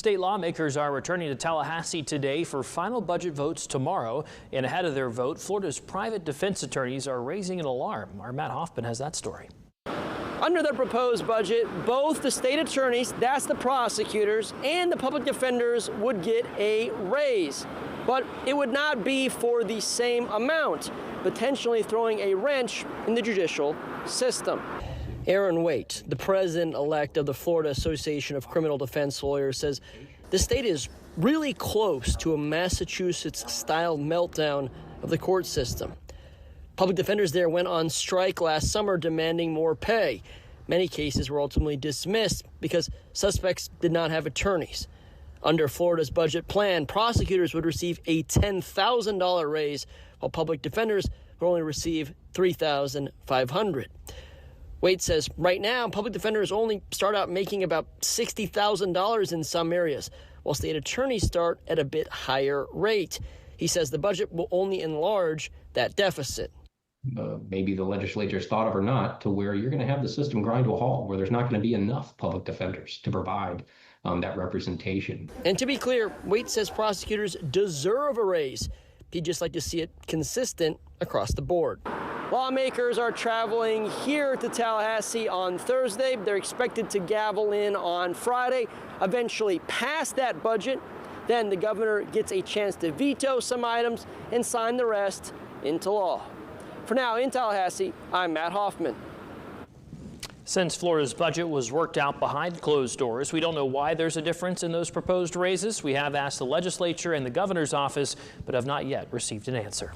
State lawmakers are returning to Tallahassee today for final budget votes tomorrow. And ahead of their vote, Florida's private defense attorneys are raising an alarm. Our Matt Hoffman has that story. Under the proposed budget, both the state attorneys, that's the prosecutors, and the public defenders would get a raise. But it would not be for the same amount, potentially throwing a wrench in the judicial system. Aaron Waite, the president-elect of the Florida Association of Criminal Defense Lawyers, says the state is really close to a Massachusetts-style meltdown of the court system. Public defenders there went on strike last summer demanding more pay. Many cases were ultimately dismissed because suspects did not have attorneys. Under Florida's budget plan, prosecutors would receive a $10,000 raise, while public defenders would only receive $3,500. Waite says right now, public defenders only start out making about $60,000 in some areas, while state attorneys start at a bit higher rate. He says the budget will only enlarge that deficit. Maybe the legislature's thought of or not, to where you're going to have the system grind to a halt, where there's not going to be enough public defenders to provide that representation. And to be clear, Waite says prosecutors deserve a raise. He'd just like to see it consistent across the board. Lawmakers are traveling here to Tallahassee on Thursday. They're expected to gavel in on Friday, eventually pass that budget. Then the governor gets a chance to veto some items and sign the rest into law. For now, in Tallahassee, I'm Matt Hoffman. Since Florida's budget was worked out behind closed doors, we don't know why there's a difference in those proposed raises. We have asked the legislature and the governor's office, but have not yet received an answer.